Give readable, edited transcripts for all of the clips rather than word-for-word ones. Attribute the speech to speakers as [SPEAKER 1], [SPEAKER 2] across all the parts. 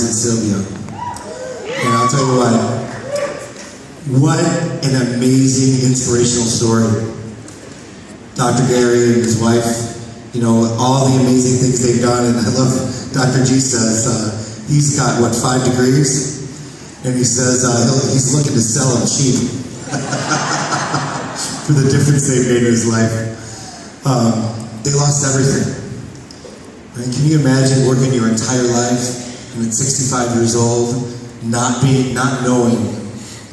[SPEAKER 1] and Sylvia. And I'll tell you what an amazing, inspirational story. Dr. Gary and his wife, you know, all the amazing things they've done, and I love Dr. G says, he's got, what, 5 degrees? And he says he's looking to sell them cheap for the difference they've made in his life. They lost everything. Right? Can you imagine working your entire life and at 65 years old, not knowing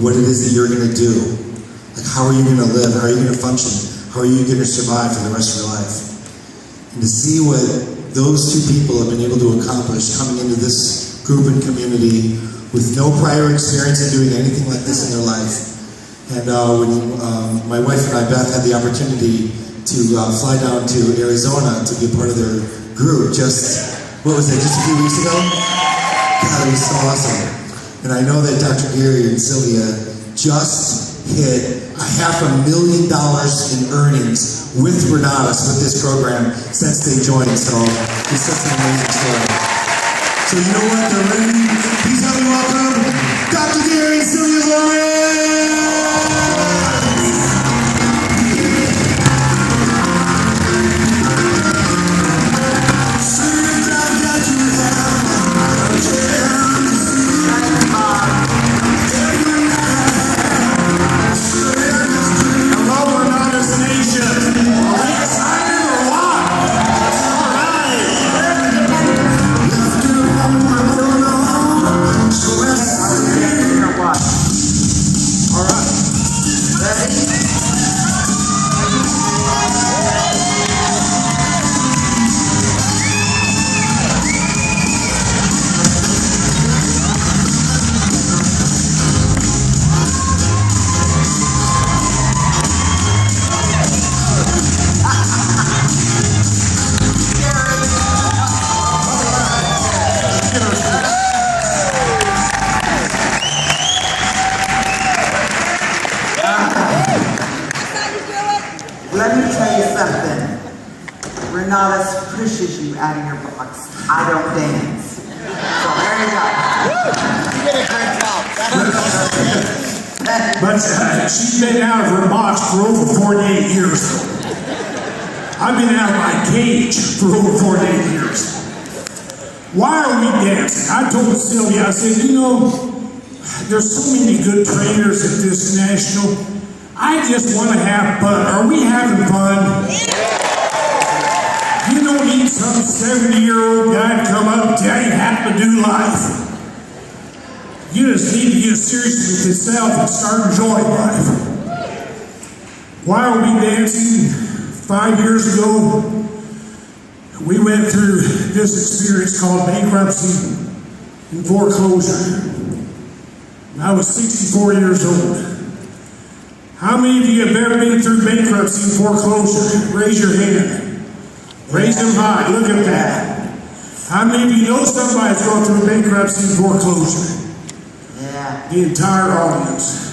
[SPEAKER 1] what it is that you're going to do? Like, how are you going to live? How are you going to function? How are you going to survive for the rest of your life? And to see what those two people have been able to accomplish coming into this group and community with no prior experience in doing anything like this in their life. And when my wife and I, Beth, had the opportunity to fly down to Arizona to be a part of their group just a few weeks ago? God, it was so awesome. And I know that Dr. Gary and Sylvia just hit $500,000 in earnings with Renatus, with this program, since they joined. So it's such an amazing story. So you know what? They're ready. Please help me welcome Dr. Gary and Sylvia Lawrence!
[SPEAKER 2] Let me tell you something. Renatus pushes you out of your box. I don't dance. So there you go.
[SPEAKER 3] You did a great job.
[SPEAKER 4] But she's been out of her box for over 48 years. I've been out of my cage for over 48 years. Why are we dancing? I told Sylvia, I said, you know, there's so many good trainers at this national. I just want to have fun. Are we having fun? You don't need some 70-year-old guy to come up and tell you how to do life. You just need to get serious with yourself and start enjoying life. Why are we dancing? 5 years ago, we went through this experience called bankruptcy and foreclosure. I was 64 years old. How many of you have ever been through bankruptcy and foreclosure? Raise your hand. Raise them high. Look at that. How many of you know somebody that's going through bankruptcy and foreclosure?
[SPEAKER 2] Yeah.
[SPEAKER 4] The entire audience.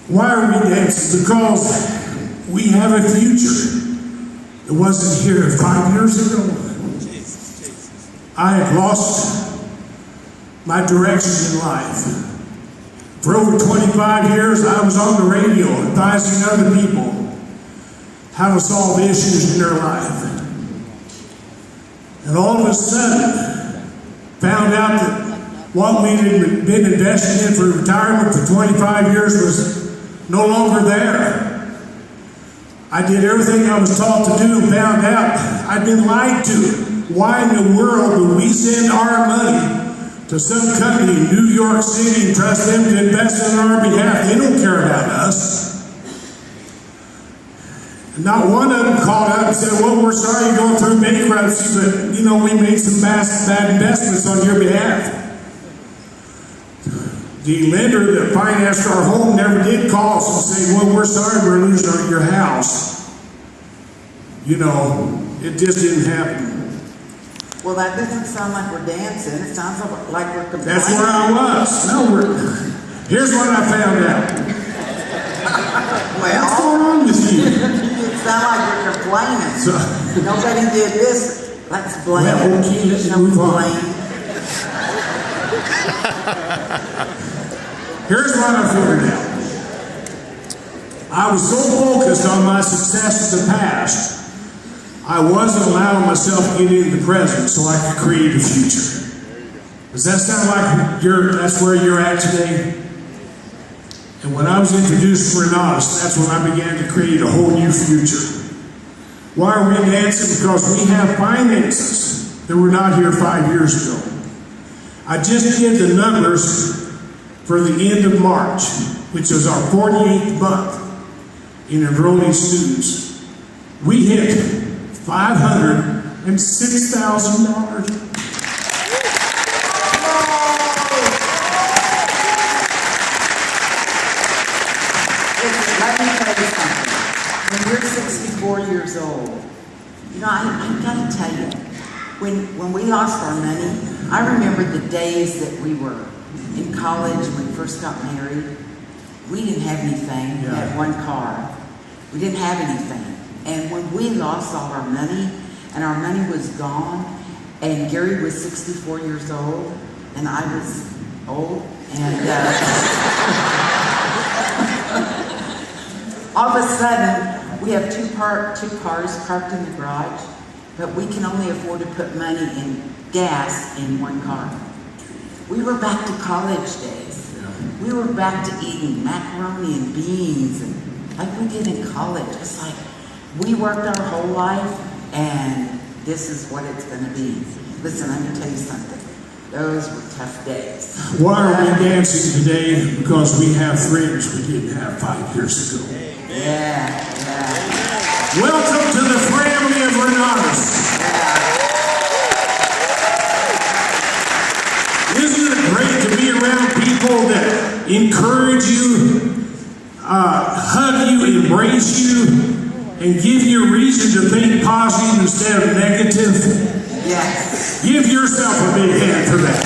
[SPEAKER 4] Why are we dancing? Because we have a future. It wasn't here 5 years ago. I had lost my direction in life. For over 25 years, I was on the radio advising other people how to solve issues in their life. And all of a sudden, found out that what we had been investing in for retirement for 25 years was no longer there. I did everything I was taught to do and found out I'd been lied to. Why in the world would we send our money to some company in New York City and trust them to invest on our behalf? They don't care about us. And not one of them called out and said, well, we're sorry you're going through bankruptcy, but, you know, we made some bad investments on your behalf. The lender that financed our home never did call us and say, well, we're sorry we're losing your house. You know, it just didn't happen.
[SPEAKER 2] Well, that doesn't sound like we're dancing. It sounds like we're complaining.
[SPEAKER 4] That's where I was. No, here's what I found out.
[SPEAKER 2] Well,
[SPEAKER 4] what's going on with you?
[SPEAKER 2] It sounds like you're complaining. Nobody did this. Let's blame.
[SPEAKER 4] Well, okay, let's move on. Here's what I figured out. I was so focused on my success in the past, I wasn't allowing myself to get into the present so I could create a future. Does that sound like that's where you're at today? And when I was introduced to Renatus, that's when I began to create a whole new future. Why are we dancing? Because we have finances that were not here 5 years ago. I just did the numbers for the end of March, which is our 48th month in enrolling students. We hit $506,000.
[SPEAKER 2] Let me tell you something. When you're 64 years old, you know, I've got to tell you, when we lost our money, I remember the days that we were in college when we first got married. We didn't have anything. We had one car. We didn't have anything. And when we lost all our money, and our money was gone, and Gary was 64 years old, and I was old, and all of a sudden, we have two cars parked in the garage, but we can only afford to put money in gas in one car. We were back to college days. We were back to eating macaroni and beans, and like we did in college. It's like we worked our whole life, and this is what it's going to be. Listen, let me tell you something. Those were tough days.
[SPEAKER 4] Why are we dancing today? Because we have friends we didn't have 5 years ago.
[SPEAKER 2] Yeah.
[SPEAKER 4] Welcome to the family of Renatus. Isn't it great to be around people that encourage you, hug you, embrace you, and give you a reason to think positive instead of negative?
[SPEAKER 2] Yes.
[SPEAKER 4] Give yourself a big hand for that.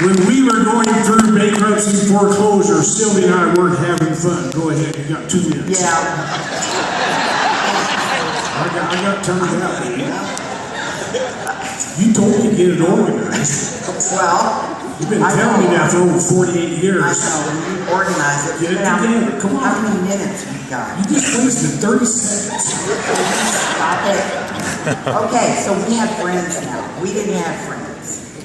[SPEAKER 4] When we were going through bankruptcy and foreclosure, Sylvia and I weren't having fun. Go ahead, you got 2 minutes.
[SPEAKER 2] Yeah.
[SPEAKER 4] I got turned out. You told me to get it organized.
[SPEAKER 2] Well,
[SPEAKER 4] You've been telling me that for over 48 years.
[SPEAKER 2] I know, when you organize it.
[SPEAKER 4] Get it together, come on.
[SPEAKER 2] How many minutes we got?
[SPEAKER 4] You just wasted 30 seconds.
[SPEAKER 2] Stop it. Okay, so we have friends now. We didn't have friends.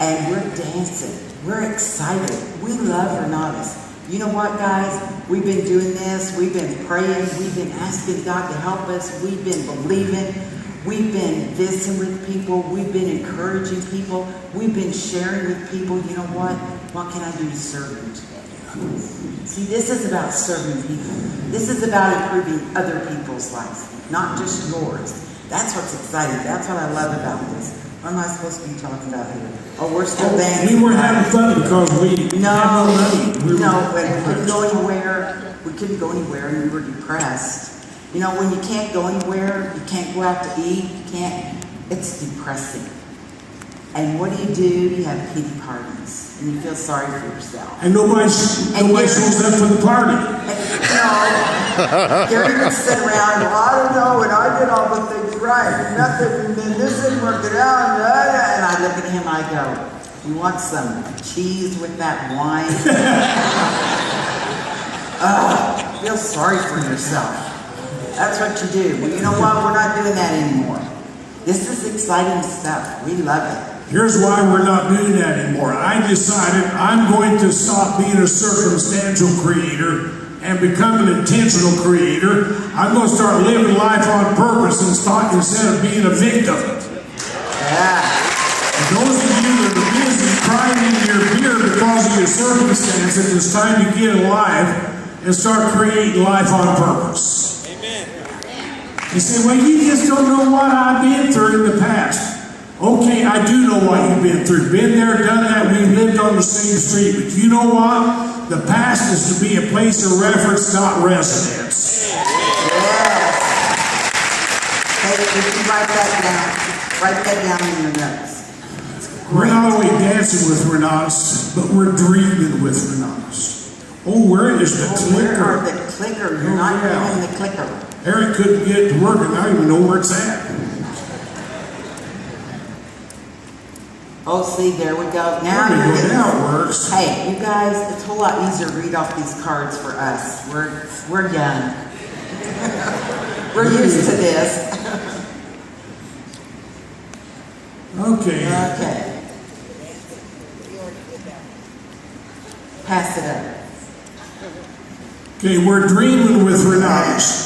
[SPEAKER 2] And we're dancing. We're excited. We love Renatus. You know what, guys? We've been doing this. We've been praying. We've been asking God to help us. We've been believing. We've been visiting with people. We've been encouraging people. We've been sharing with people. You know what? What can I do to serve you today? See, this is about serving people. This is about improving other people's lives, not just yours. That's what's exciting. That's what I love about this. What am I supposed to be talking about here? Oh, we're still dancing.
[SPEAKER 4] We weren't having fun because we had no money.
[SPEAKER 2] No, but we couldn't go anywhere. We couldn't go anywhere, and we were depressed. You know, when you can't go anywhere, you can't go out to eat, you can't, it's depressing. And what do? You have pity parties, and you feel sorry for yourself.
[SPEAKER 4] And nobody shows up for the party.
[SPEAKER 2] Gary would sit around, well, I don't know, and I did all the things right, and nothing, and then this didn't work it out, and I look at him, I go, you want some cheese with that wine? Feel sorry for yourself. That's what you do. Well, you know what? We're not doing that anymore. This is exciting stuff. We love it.
[SPEAKER 4] Here's why we're not doing that anymore. I decided I'm going to stop being a circumstantial creator and become an intentional creator. I'm going to start living life on purpose instead of being a victim.
[SPEAKER 2] Yeah.
[SPEAKER 4] And those of you that are busy crying in your beer because of your circumstances, it's time to get alive and start creating life on purpose. You say, well, you just don't know what I've been through in the past. Okay, I do know what you've been through. Been there, done that. We've lived on the same street. But you know what? The past is to be a place of reference, not residence.
[SPEAKER 2] Yes. Hey, you can write that down. Write that down in your notes.
[SPEAKER 4] We're not only dancing with Renatus, but we're dreaming with Renatus. Oh, where is the clicker?
[SPEAKER 2] Where are the clicker? You're not doing the clicker.
[SPEAKER 4] Harry couldn't get it to work, and I don't even know where it's at.
[SPEAKER 2] Oh, see, there we go. Now
[SPEAKER 4] There
[SPEAKER 2] you're
[SPEAKER 4] we go.
[SPEAKER 2] getting.
[SPEAKER 4] Now it works.
[SPEAKER 2] Hey, you guys, it's a whole lot easier to read off these cards for us. We're young. We're used to this.
[SPEAKER 4] Okay.
[SPEAKER 2] Okay. Pass it up.
[SPEAKER 4] Okay, we're dreaming with Renatus.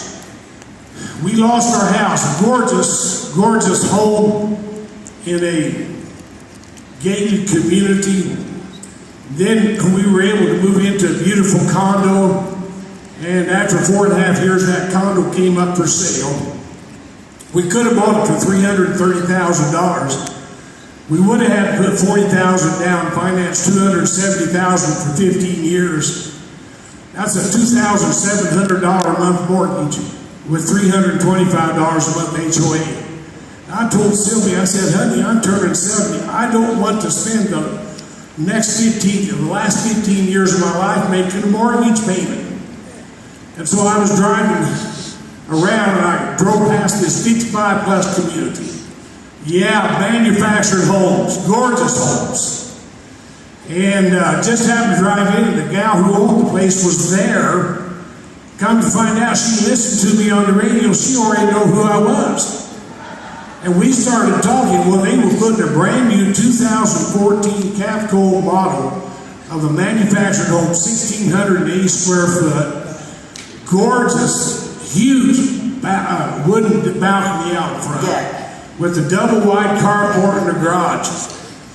[SPEAKER 4] We lost our house, a gorgeous, gorgeous home in a gated community. Then we were able to move into a beautiful condo, and after 4.5 years, that condo came up for sale. We could have bought it for $330,000. We would have had to put $40,000 down, finance $270,000 for 15 years. That's a $2,700 a month mortgage with $325 a month HOA. I told Sylvia, I said, honey, I'm turning 70. I don't want to spend the last 15 years of my life making a mortgage payment. And so I was driving around and I drove past this 55 plus community. Yeah, manufactured homes, gorgeous homes. And just happened to drive in, and the gal who owned the place was there. Come to find out, she listened to me on the radio. She already knew who I was. And we started talking. Well, they were putting a brand new 2014 Cavco model of a manufactured home, 1,680 square foot, gorgeous, huge wooden balcony out front.
[SPEAKER 2] Yeah.
[SPEAKER 4] With a double wide carport in the garage.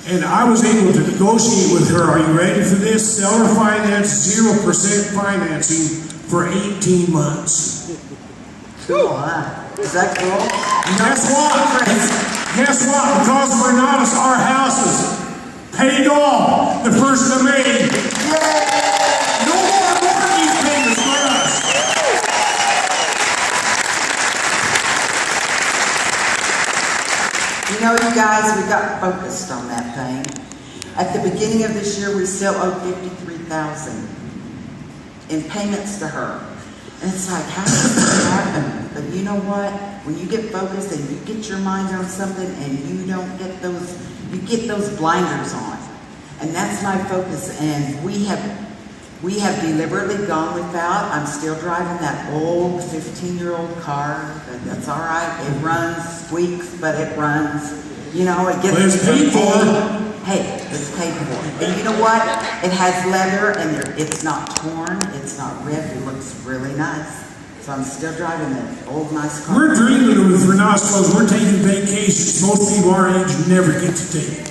[SPEAKER 4] And I was able to negotiate with her, are you ready for this? Seller finance, 0% financing for 18 months.
[SPEAKER 2] Cool, huh? Is that cool?
[SPEAKER 4] Guess what? Guess what? Because of Renatus, our house is paid off the 1st of May.
[SPEAKER 2] Yay!
[SPEAKER 4] No more mortgage payments for us.
[SPEAKER 2] You know, you guys, we got focused on that thing. At the beginning of this year, we still owed $53,000 in payments to her. And it's like, how does this happen? But you know what? When you get focused and you get your mind on something and you don't get those, you get those blinders on. And that's my focus. And we have deliberately gone without. I'm still driving that old 15-year-old car, but that's all right. It runs, squeaks, but it runs. You know, it gets.
[SPEAKER 4] Well, it's paid for.
[SPEAKER 2] Hey, it's paid for. And you know what? It has leather, and it's not torn. It's not ripped. It looks really nice. So I'm still driving that old nice car.
[SPEAKER 4] We're dreaming with Renatus because we're taking vacations most people our age never get to take.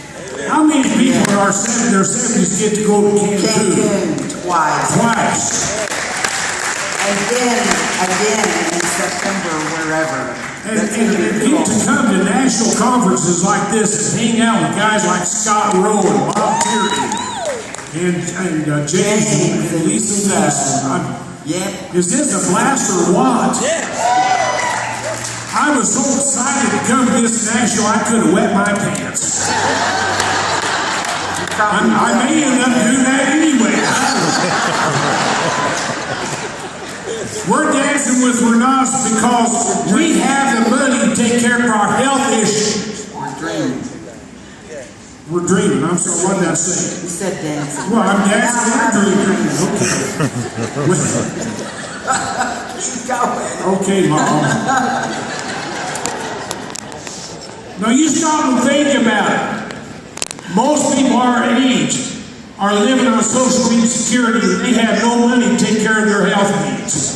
[SPEAKER 4] How many people in their 70s get to go to Cancun?
[SPEAKER 2] Twice. And then again in September, wherever.
[SPEAKER 4] And to come to national conferences like this and hang out with guys like Scott Rowe and Bob Tierney and James and Lisa Ness. Is this a blast or what? I was so excited to come to this national I could have wet my pants. I may end up doing that anyway. We're dancing with Renatus because we have the money to take care of our health issues.
[SPEAKER 2] We're dreaming.
[SPEAKER 4] We're dreaming. I'm sorry, what did I say?
[SPEAKER 2] You said dancing.
[SPEAKER 4] Well, I'm dancing and dreaming.
[SPEAKER 2] Keep going.
[SPEAKER 4] Okay, Mom. Now you stop and think about it. Most people our age are living on Social Security and they have no money to take care of their health needs.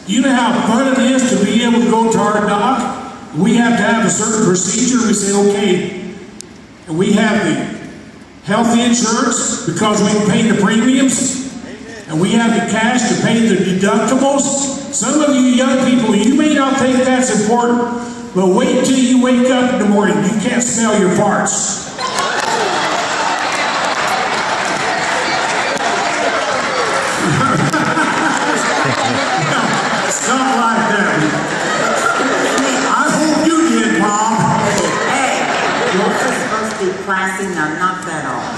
[SPEAKER 4] You know how fun it is to be able to go to our doc? We have to have a certain procedure. We say, okay, and we have the health insurance because we can pay the premiums, and we have the cash to pay the deductibles. Some of you young people, you may not think that's important, but wait till you wake up in the morning. You can't smell your farts. Stuff like that. I hope you did, Mom.
[SPEAKER 2] Hey, this is supposed to be classy. Now knock that off.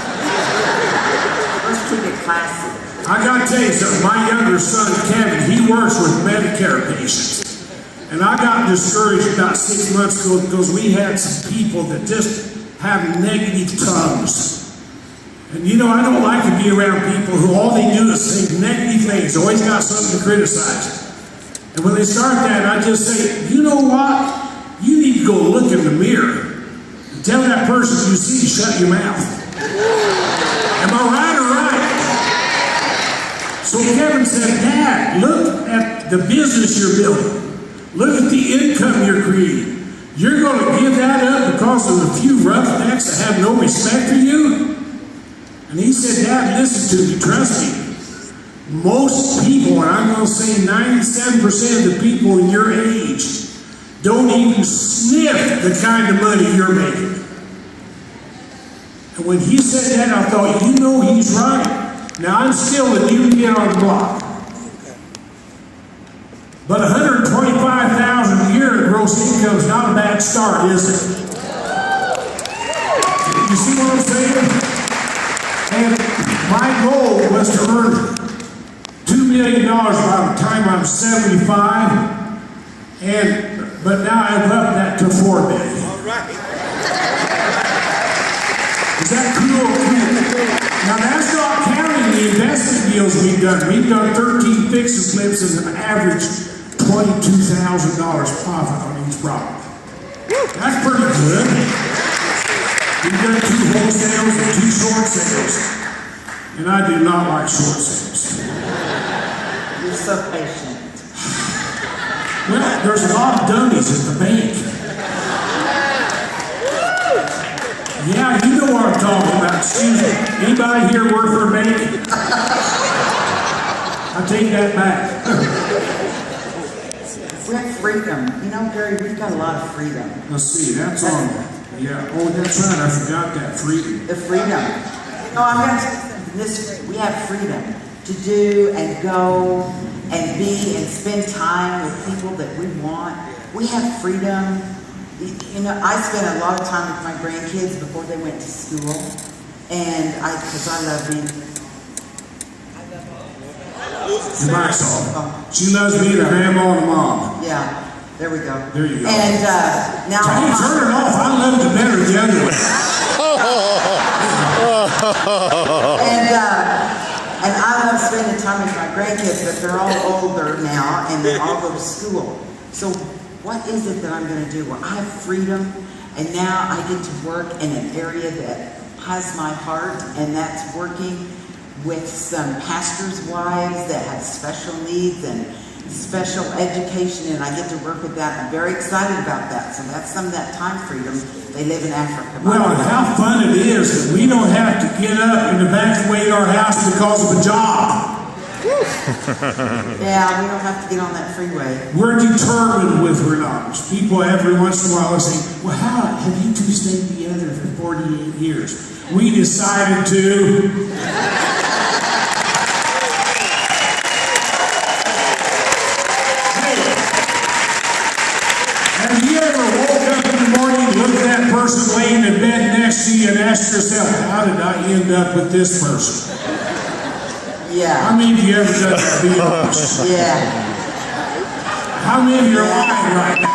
[SPEAKER 2] Let's keep it classy.
[SPEAKER 4] I gotta tell you something. My younger son, Kevin, he works with Medicare patients. And I got discouraged about 6 months ago because we had some people that just have negative tongues. And you know, I don't like to be around people who all they do is say negative things, always got something to criticize. And when they start that, I just say, you know what? You need to go look in the mirror and tell that person you see to shut your mouth. Am I right or right? So Kevin said, Dad, look at the business you're building. Look at the income you're creating. You're going to give that up because of a few roughnecks that have no respect for you? And he said, Dad, listen to me, trust me. Most people, and I'm going to say 97% of the people in your age, don't even sniff the kind of money you're making. And when he said that, I thought, you know, he's right. Now, I'm still a new kid on the block. But $125,000 a year in gross income is not a bad start, is it? You see what I'm saying? And my goal was to earn $2 million by the time I'm 75, but now I've upped that to $4 million.
[SPEAKER 3] All right.
[SPEAKER 4] Is that cool? Now that's not counting the investment deals we've done. We've done 13 fix and flips and an average $22,000 profit on each property. That's pretty good. We've done 2 wholesales and 2 short sales. And I do not like short sales.
[SPEAKER 2] You're so patient.
[SPEAKER 4] Well, there's a lot of dummies at the bank. Yeah, you know what I'm talking about. Excuse me. Anybody here work for a bank? I take that back.
[SPEAKER 2] We have freedom. You know, Gary, we've got a lot of freedom.
[SPEAKER 4] Let's see, that's on. Yeah, oh, that's right. I forgot that freedom.
[SPEAKER 2] The freedom. No, I'm going to this. We have freedom to do and go and be and spend time with people that we want. We have freedom. You know, I spent a lot of time with my grandkids before they went to school, and because I love them.
[SPEAKER 4] She loves me, the grandma and the mom.
[SPEAKER 2] Yeah, there we go.
[SPEAKER 4] There you go.
[SPEAKER 2] And now
[SPEAKER 4] Hey, turn it off. I love it better the other way.
[SPEAKER 2] And I love spending time with my grandkids, but they're all older now, and they all go to school. So what is it that I'm going to do? Well, I have freedom, and now I get to work in an area that has my heart, and that's working with some pastors' wives that have special needs and special education, and I get to work with that. I'm very excited about that. So that's some of that time freedom. They live in Africa.
[SPEAKER 4] Well, and how fun it is that we don't have to get up and evacuate our house because of a job.
[SPEAKER 2] Yeah, we don't have to get on that freeway.
[SPEAKER 4] We're determined with Renatus. People every once in a while say, well, how have you two stayed together for 48 years? We decided to. Have you ever woke up in the morning, looked at that person laying in bed next to you and asked yourself, how did I end up with this person?
[SPEAKER 2] Yeah.
[SPEAKER 4] How many of you ever done that? Be honest.
[SPEAKER 2] Yeah.
[SPEAKER 4] How many of you are lying right now?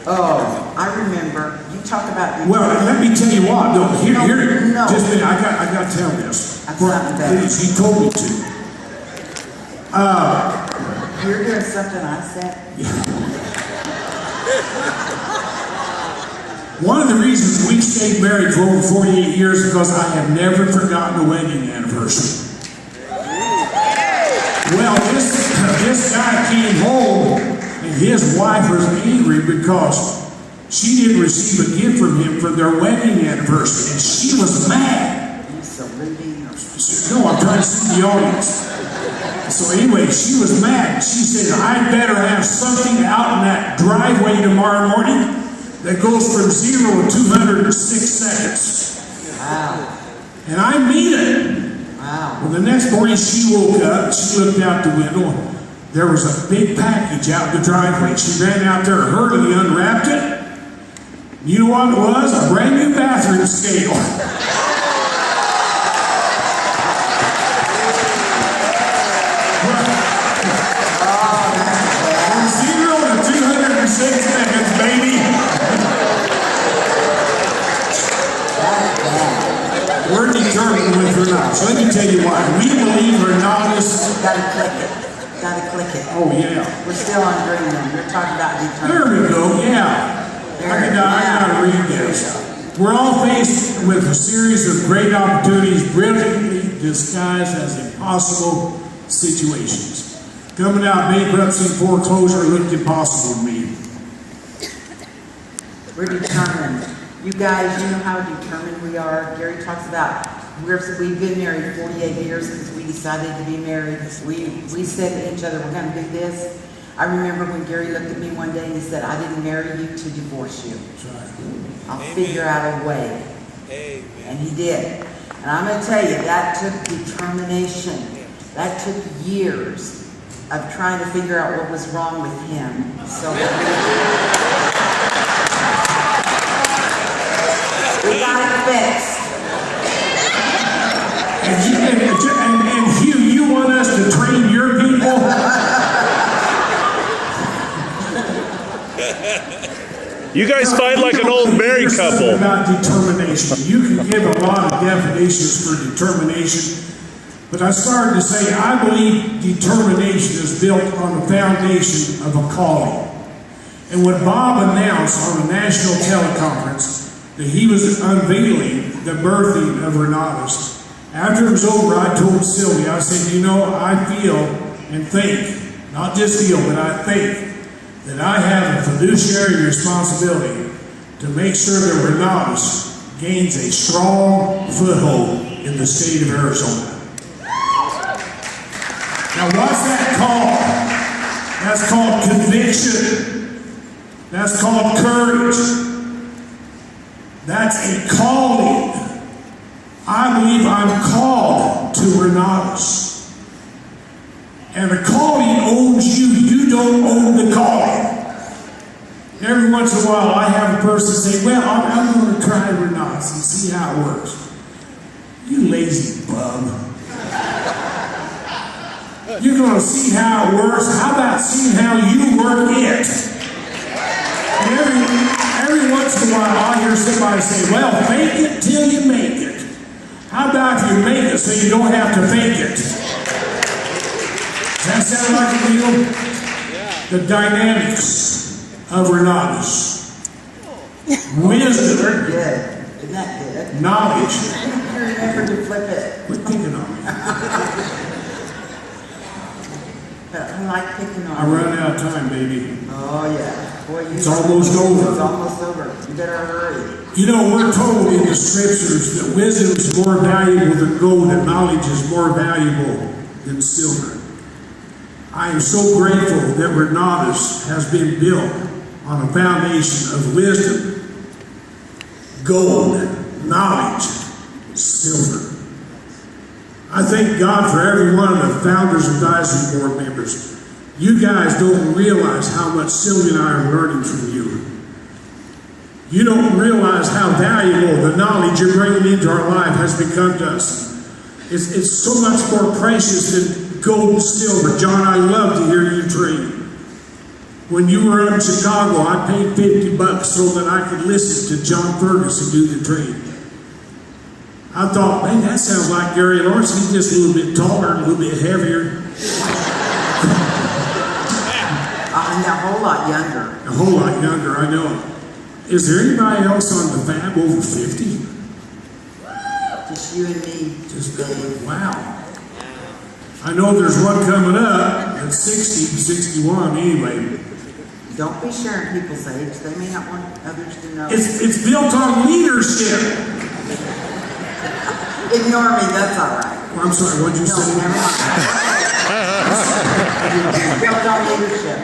[SPEAKER 2] Oh, I remember. You talk about...
[SPEAKER 4] Well, let me tell you what. No, here.
[SPEAKER 2] No.
[SPEAKER 4] Just a minute. I got to tell this.
[SPEAKER 2] That's something better.
[SPEAKER 4] Please, he told me to.
[SPEAKER 2] You're doing something I said?
[SPEAKER 4] One of the reasons we stayed married for over 48 years is because I have never forgotten a wedding anniversary. Well, this guy came home and his wife was angry because she didn't receive a gift from him for their wedding anniversary, and she was mad.
[SPEAKER 2] You saluting?
[SPEAKER 4] No, I'm trying to see the audience. So anyway, she was mad. She said, I'd better have something out in that driveway tomorrow morning that goes from 0 to 206 seconds.
[SPEAKER 2] Wow.
[SPEAKER 4] And I mean it.
[SPEAKER 2] Wow.
[SPEAKER 4] Well, the next morning she woke up, she looked out the window, and there was a big package out the driveway. She ran out there hurriedly, unwrapped it. You know what it was? A brand new bathroom scale.
[SPEAKER 2] Oh,
[SPEAKER 4] Renatus. Let me tell you why. We believe Renatus.
[SPEAKER 2] Gotta click it. Gotta click it.
[SPEAKER 4] Oh, yeah.
[SPEAKER 2] We're still on green then. You're talking about determination.
[SPEAKER 4] There we go, yeah. I gotta read this. We're all faced with a series of great opportunities brilliantly disguised as impossible situations. Coming out of bankruptcy and foreclosure looked impossible to me.
[SPEAKER 2] We're determined. You guys, you know how determined we are. Gary talks about we've been married 48 years since we decided to be married. We said to each other, we're going to do this. I remember when Gary looked at me one day and he said, I didn't marry you to divorce you. I'll figure out a way. And he did. And I'm going to tell you, that took determination. That took years of trying to figure out what was wrong with him. So we got it fixed.
[SPEAKER 4] And Hugh, you want us to train your people?
[SPEAKER 5] You guys fight like an old married couple.
[SPEAKER 4] About determination. You can give a lot of definitions for determination, but I started to say I believe determination is built on the foundation of a calling. And when Bob announced on a national teleconference that he was unveiling the birthing of Renatus, after it was over, I told Sylvia, I said, you know, I feel and think, not just feel, but I think that I have a fiduciary responsibility to make sure that Renatus gains a strong foothold in the state of Arizona. Now what's that called? That's called conviction. That's called courage. That's a calling. I believe I'm called to Renatus. And the calling owns you. You don't own the calling. Every once in a while I have a person say, well, I'm going to try Renatus and see how it works. You lazy bum. You're going to see how it works. How about seeing how you work it? And every once in a while I hear somebody say, well, fake it till you make it. How about if you make it so you don't have to fake it? Does that sound like a deal? Yeah. The dynamics of Renatus. Wisdom.
[SPEAKER 2] Very good. Isn't that good?
[SPEAKER 4] Knowledge.
[SPEAKER 2] You remember to flip it.
[SPEAKER 4] Quit picking on me.
[SPEAKER 2] I like picking on
[SPEAKER 4] I'm running out of time, baby.
[SPEAKER 2] Oh, yeah. Boy,
[SPEAKER 4] it's almost over.
[SPEAKER 2] It's almost over. You better hurry.
[SPEAKER 4] You know, we're told in the scriptures that wisdom is more valuable than gold and knowledge is more valuable than silver. I am so grateful that Renatus has been built on a foundation of wisdom, gold, knowledge, silver. I thank God for every one of the founders and advisory board members. You guys don't realize how much Sylvia and I are learning from you. You don't realize how valuable the knowledge you're bringing into our life has become to us. It's so much more precious than gold and silver. John, I love to hear you train. When you were up in Chicago, I paid $50 so that I could listen to John Ferguson do the training. I thought, man, that sounds like Gary Lawrence. He's just a little bit taller, a little bit heavier.
[SPEAKER 2] And a whole lot younger.
[SPEAKER 4] A whole lot younger, I know. Is there anybody else on the fab over 50?
[SPEAKER 2] Just you and me.
[SPEAKER 4] Just wow. I know there's one coming up at 60, 61 anyway.
[SPEAKER 2] Don't be sharing people's age. They may not want others to know.
[SPEAKER 4] It's built on leadership.
[SPEAKER 2] Ignore me, that's all right.
[SPEAKER 4] Well, I'm sorry, what'd you say?
[SPEAKER 2] No, never mind. Built on leadership.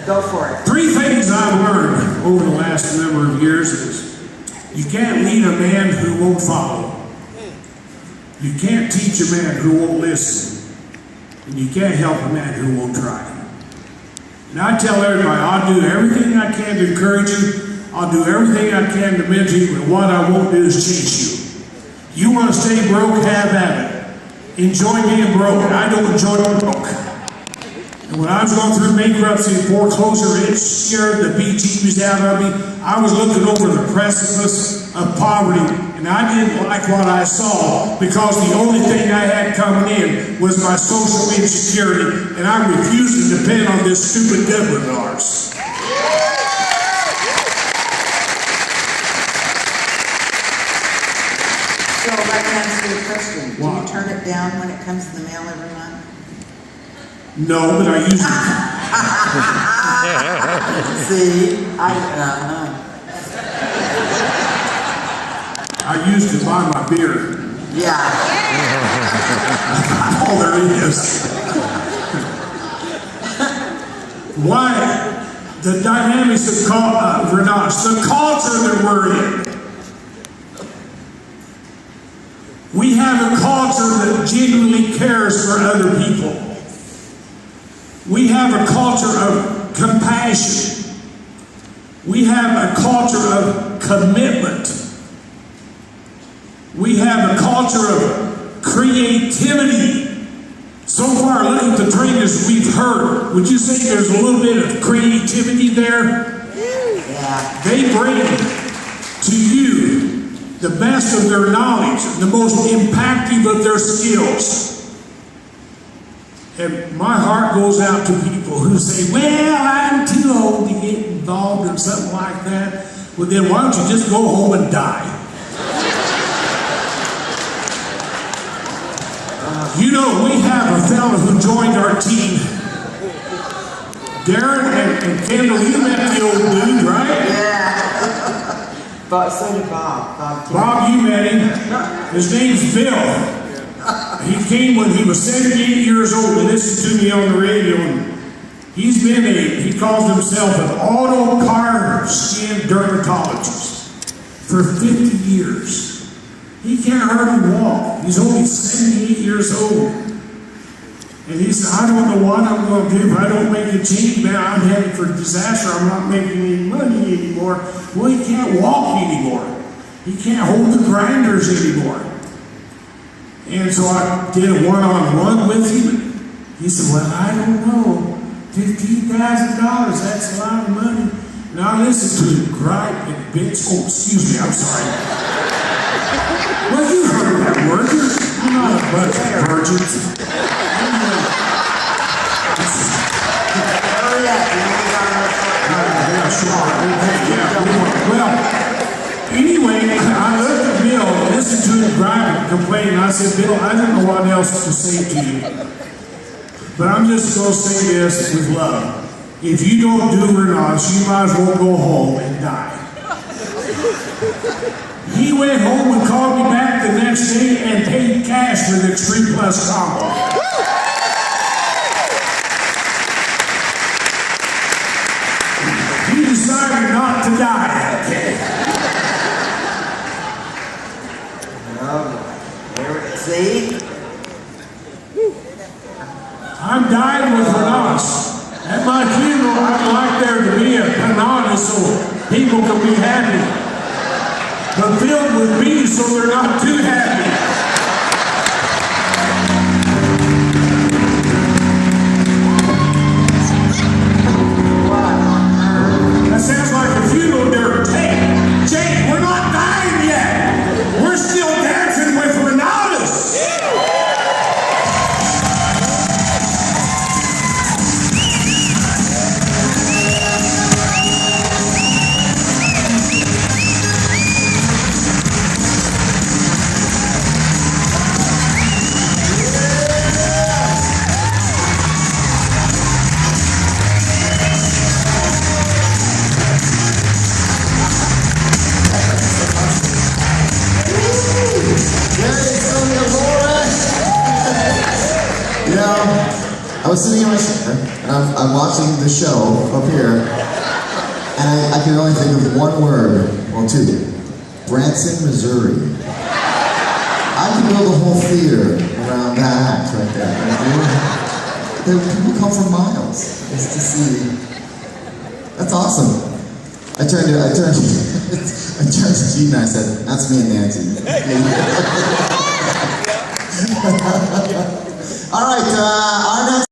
[SPEAKER 2] Go for it.
[SPEAKER 4] 3 things I've learned over the last number of years is you can't lead a man who won't follow. You can't teach a man who won't listen. And you can't help a man who won't try. And I tell everybody, I'll do everything I can to encourage you. I'll do everything I can to mentor you, but what I won't do is chase you. You want to stay broke, have at it. Enjoy being broke. I don't enjoy being broke. And when I was going through bankruptcy and foreclosure, it scared the bejeebies out of me. I was looking over the precipice of poverty, and And I didn't like what I saw because the only thing I had coming in was my social insecurity, and I refused to depend on this stupid government of ours.
[SPEAKER 2] So let me ask you a question. Do
[SPEAKER 4] What?
[SPEAKER 2] you turn it down when it comes in the mail every month?
[SPEAKER 4] No, but I used to.
[SPEAKER 2] See,
[SPEAKER 4] I used to buy my beer.
[SPEAKER 2] yeah.
[SPEAKER 4] All there is. Why? The dynamics of Renatus, the culture that we're in. We have a culture that genuinely cares for other people. We have a culture of compassion. We have a culture of commitment. We have a culture of creativity. So far, look at the trainers we've heard. Would you say there's a little bit of creativity there?
[SPEAKER 2] Yeah.
[SPEAKER 4] They bring to you the best of their knowledge, the most impactful of their skills. And my heart goes out to people who say, well, I'm too old to get involved in something like that. Well, then why don't you just go home and die? You know, we have a fellow who joined our team. Darren and Kendall, you met the old dude, right?
[SPEAKER 2] Yeah. But so did Bob.
[SPEAKER 4] Bob, you met him. His name's Bill. He came when he was 78 years old and listened to me on the radio. And he calls himself an auto car skin dermatologist for 50 years. He can't hardly walk. He's only 78 years old. And he said, I don't know what I'm going to do if I don't make a change. Man, I'm headed for disaster. I'm not making any money anymore. Well, he can't walk anymore. He can't hold the grinders anymore. And so I did a one-on-one with him. He said, well, I don't know. $15,000, that's a lot of money. And I listened to him gripe and bitch. Oh, excuse me, I'm sorry. Well, you've heard that word. You're not a bunch of virgins. Well, anyway, I looked at Bill, listened to him gripe and complain, and I said, Bill, I don't know what else to say to you. But I'm just going to say this with love. If you don't do Renatus, you might as well go home and die. He went home and called me back the next day and paid cash for the Extreme Plus combo. He decided not to die.
[SPEAKER 2] See?
[SPEAKER 4] I'm dying with Renatus. At my funeral, I'd like there to be a Renatus so people can be happy. But filled with me so they're not too happy. That sounds like a funeral there. Hey, Jake, we're not dying yet. We're still dancing with Renatus.
[SPEAKER 3] I was sitting in my chair, and I'm watching the show up here, and I can only think of one word, well, two. Branson, Missouri. I could build a whole theater around that act right there. People come from miles just to see. That's awesome. I turned to Gene and I said, that's me and Nancy. All right, our next